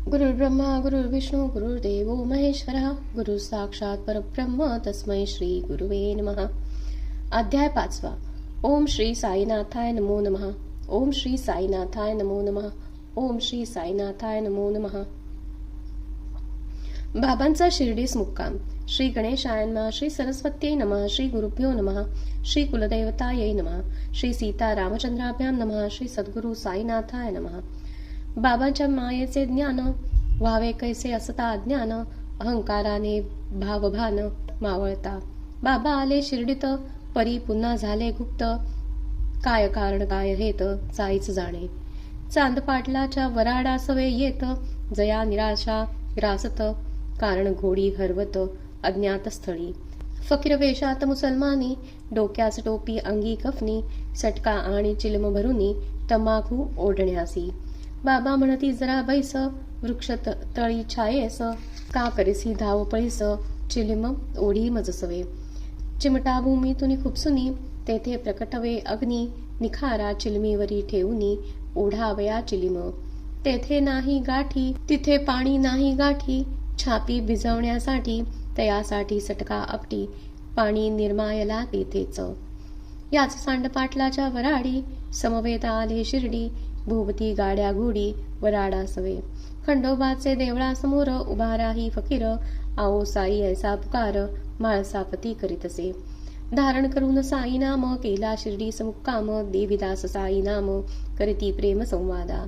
गुरुर्ब्रह्मा गुरुर्विष्णू गुरुर्देव महेश्वरः गुरु साक्षात परब्रह्म तस्मै श्री गुरुवे नमः. अध्याय 5. ओम श्री साईनाथाय नमो नमः. ओम श्री साईनाथाय नमो नमः. ओम श्री साईनाथाय नमो नमः. बाबांचा शिर्डीस मुक्काम. श्री गणेशाय नमः. श्री सरस्वत्यै नमः. श्री गुरुभ्यो नमः. श्री कुलदैवतायै नमः. श्री सीता रामचंद्राभ्यां नमः. श्री सद्गुरु साईनाथाय नमः. बाबांच्या मायेचे ज्ञान व्हावे कैसे असता अज्ञान, अहंकाराने भावभान मावळता. बाबा आले शिर्डीत, परी पुन्हा झाले गुप्त. काय कारण काय हेत जाईच जाणे. चांद पाटलाच्या वराडा सवे येत, जया निराशा ग्रासत. कारण घोडी हरवत अज्ञात स्थळी. फकीर वेशात मुसलमानी, डोक्यास टोपी अंगी कफनी. सटका आणि चिलम भरुनी, तंबाखू ओढण्यासी. बाबा म्हणती जरा बैस, वृक्ष तळी छायेस. का करीसी धावपळीस, चिलिम ओढी मजसवे. चिमटा भूमीतून खुपसुनी, तेथे प्रकटवे अग्नी. निखारा चिलमीवरी ठेवूनी, ओढावया चिलिम. तेथे नाही गाठी, तिथे पाणी नाही गाठी. छापी भिजवण्यासाठी, तयासाठी सटका आपटी. पाणी निर्मायला तेथेच. याच सांडपाटलाच्या वराडी, समवेत आले शिर्डी. भोवती गाड्या घोडी, वराडा सवे. खंडोबाचे देवळासमोर उभा राही फकीर. आओ साई ऐसा पुकार, माळसापती करीतसे. धारण करून साई नाम, केला शिर्डीस मुक्काम. देवीदास साई नाम, करीती प्रेम संवादा.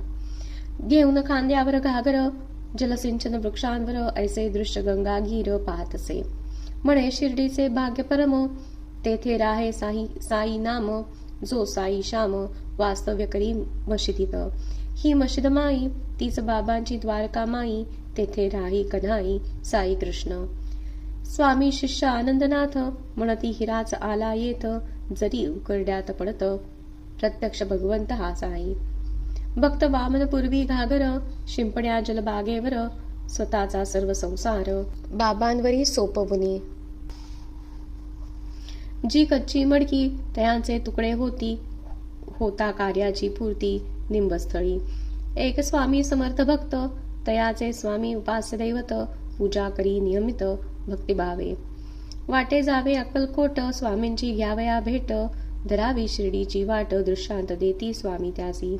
घेऊन खांद्यावर घागर, जलसिंचन वृक्षांवर. ऐसे दृश्य गंगागीर पाहतसे. म्हणे शिर्डीचे भाग्य परम, तेथे राहे साई नाम. जो साई श्याम, वास्तव्य करी मशिदीत. ही मशिद माई, तीच बाबांची द्वारका माई. तेथे राही कन्हाई साई कृष्ण. स्वामी शिष्य आनंदनाथ, म्हणती हिराच आला येत. जरी उकरड्यात पडत, प्रत्यक्ष भगवंत हा साई. भक्त वामन पूर्वी घागर, शिंपण्या जलबागेवर. स्वतःचा सर्व संसार बाबांवरी सोपवुनी. जी कच्ची मडकी तयांचे तुकडे होती, होता कार्याची पूर्ती निंबस्थळी. एक स्वामी समर्थ भक्त, तयाचे स्वामी उपास्य दैवत. पूजा करी नियमित भक्तिभावे. वाटे जावे अक्कलकोट, स्वामींची घ्यावया भेट. धरावी शिर्डीची वाट, दृष्टांत देती स्वामी त्यासी.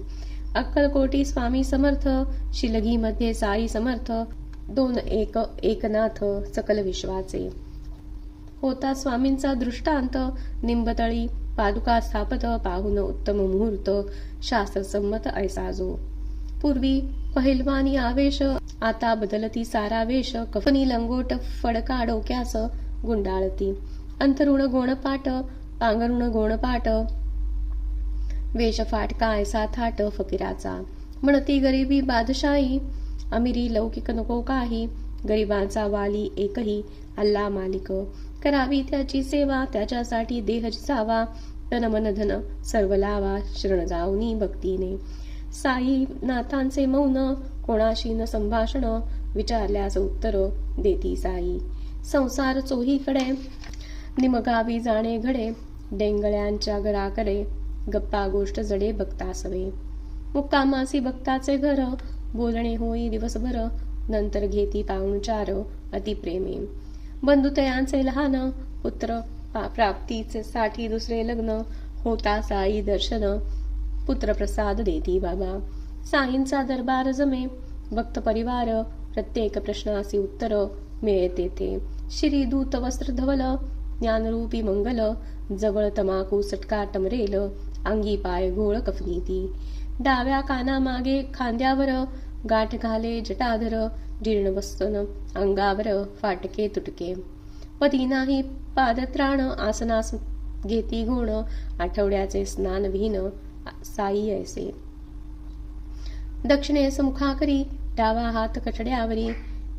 अक्कलकोटी स्वामी समर्थ, शिलगी मध्ये साई समर्थ. दोन एकनाथ सकल विश्वाचे. होता स्वामींचा दृष्टांत निंबतळी. पादुका स्थापत पाहून उत्तम मुहूर्त. शास्त्र संमत ऐसा जो. पूर्वी पहिलवानी आवेश, आता बदलती सारा वेश. कफनी लंगोट फडका डोक्यास गुंडाळती. अंथरुण गोणपाट पांघरुण गोणपाट. वेश फाटका ऐसा थाट फकीराचा. म्हणती गरिबी बादशाही, अमिरी लौकिक नको काही. गरिबांचा वाली एकही, अल्ला मालिक. करावी त्याची सेवा, त्याच्यासाठी देह जावा. तन मन धन सर्व लावा, शरण जाऊनी भक्तीने. साई नाथांचे मौन, कोणाशी न संभाषण. विचारल्यास उत्तर देती साई. संसार चोहीकडे, निमगावी जाणे घडे. डेंगळ्यांच्या घराकडे, गप्पा गोष्ट जडे भक्तासवे. मुक्कामासी भक्ताचे घर, बोलणे होई दिवसभर. नंतर घेती पाहुणचार अतिप्रेमे. बंधुतयांचे लहान, पुत्र प्राप्तीचे साठी दुसरे लग्न. होता साई दर्शन, पुत्र प्रसाद देती बाबा. साईंचा दरबार जमे, भक्त परिवार. प्रत्येक प्रश्नासी उत्तर मिळे तेथे. श्री दूत वस्त्र धवल, ज्ञानरूपी मंगल. जवळ तमाकू सटका टमरेल, अंगी पाय घोळ कफनीती. डाव्या कानामागे खांद्यावर, गाठ घाले जटाधर. जीर्ण वस्तन अंगावर, फाटके तुटके. पती नाही पादत्राण, आसनास घेती गुण. आठवड्याचे स्नान विहीन, साई ऐसे. दक्षिणेस मुखा करी, डावा हात कठड्यावरी.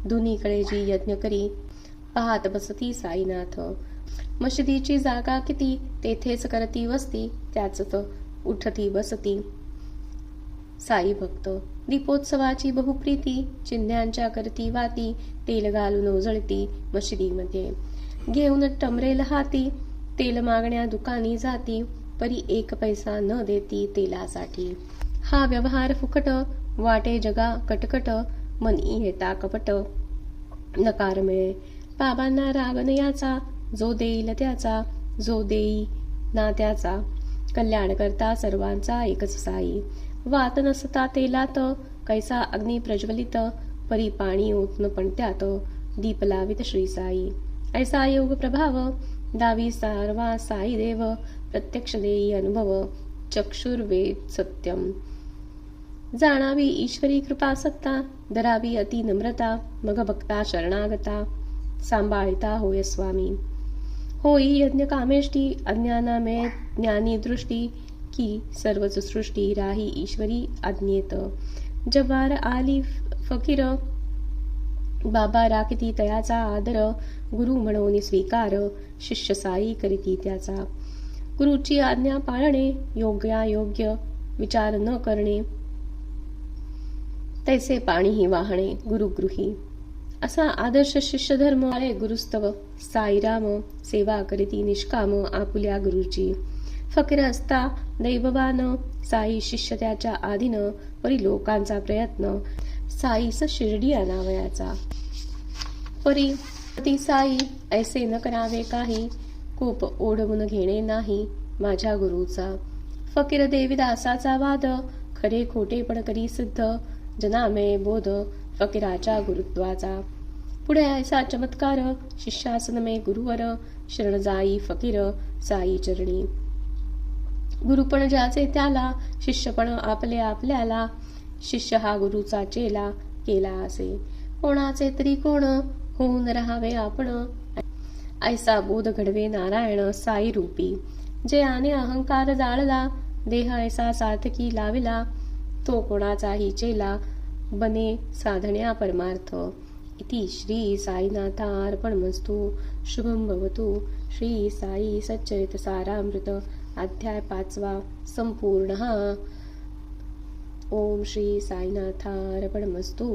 दोन्हीकडे जी यज्ञ करी, पाहत बसती साईनाथ. मशिदीची जागा किती, तेथेच करती वस्ती. त्याच उठती बसती साई भक्त. दीपोत्सवाची बहुप्रीती, चिन्ह्यांच्या करती वाती. तेल घालून उजळती मशिदीमध्ये. घेऊन टमरेल हाती, तेल मागण्या दुकानी जाती. परी एक पैसा न देती तेलासाठी. हा व्यवहार फुकट, वाटे जगा कटकट. मनी येता कपट नकार मिळे. बाबांना राग न याचा, जो देईल त्याचा, जो देई ना त्याचा. कल्याण करता सर्वांचा एकच साई. वात नसता तेलात, कैसा अग्नी प्रज्वलित. परी पाणी ओतन पण त्यात, दीप लावित श्री साई. ऐसा योग प्रभाव, दावी सारवा साई देव. प्रत्यक्ष देई अनुभव, चक्षुर्वेद सत्यम. जाणावी ईश्वरी कृपा सत्ता, धरावी अति नम्रता. मग भक्ता शरणागता, सांभाळता होय स्वामी. होई यज्ञ कामेष्टी, अज्ञानामय ज्ञानी दृष्टी. की सर्वच सृष्टी राही ईश्वरी आज्ञेत. जव्हार आली फकीर, बाबा राखती तयाचा आदर. गुरु म्हणून स्वीकार, शिष्य साई करीती त्याचा. गुरुची आज्ञा पाळणे, योग्यायोग्य विचार न करणे. तैसे पाणीही वाहणे गुरुगृही. असा आदर्श शिष्य धर्म आळे गुरुस्तव. साईराम सेवा करीती निष्काम, आपुल्या गुरुची. फकीर असता दैववान, साई शिष्य त्याच्या आधीन. परी लोकांचा प्रयत्न, साईस शिर्डी आणावयाचा. परी ती साई ऐसे न करावे काही. कोप ओढवून घेणे नाही माझ्या गुरुचा. फकीर देवीदासाचा वाद, खरे खोटे पण करी सिद्ध. जनामे बोध फकीराच्या गुरुत्वाचा. पुढे ऐसा चमत्कार, शिष्यासनमे गुरुवर. शरण जाई फकीर साई चरणी. गुरु पण ज्याचे त्याला, शिष्य पण आपले आपल्याला. शिष्य हा गुरुचा चेला, केला असे कोणाचे तरी कोण. होऊन राहावे आपण, ऐसा बोध घडवे नारायण साई रूपी. जे आने अहंकार जाळला, देह ऐसा सार्थकी लाविला. तो कोणाचाही चेला, बने साधण्या परमार्थ. इति श्री साईनाथार्पणमस्तु. शुभं भवतु. श्री साई सच्चरित्र सारामृत अध्याय 5 संपूर्ण. ओम श्री साईनाथार्पणमस्तु.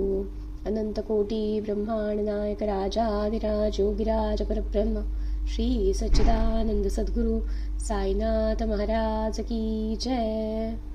अनंत कोटी ब्रह्मांड नायक राजाधिराज योगिराज परब्रह्म श्री सच्चिदानंद सद्गुरु साईनाथ महाराज की जय.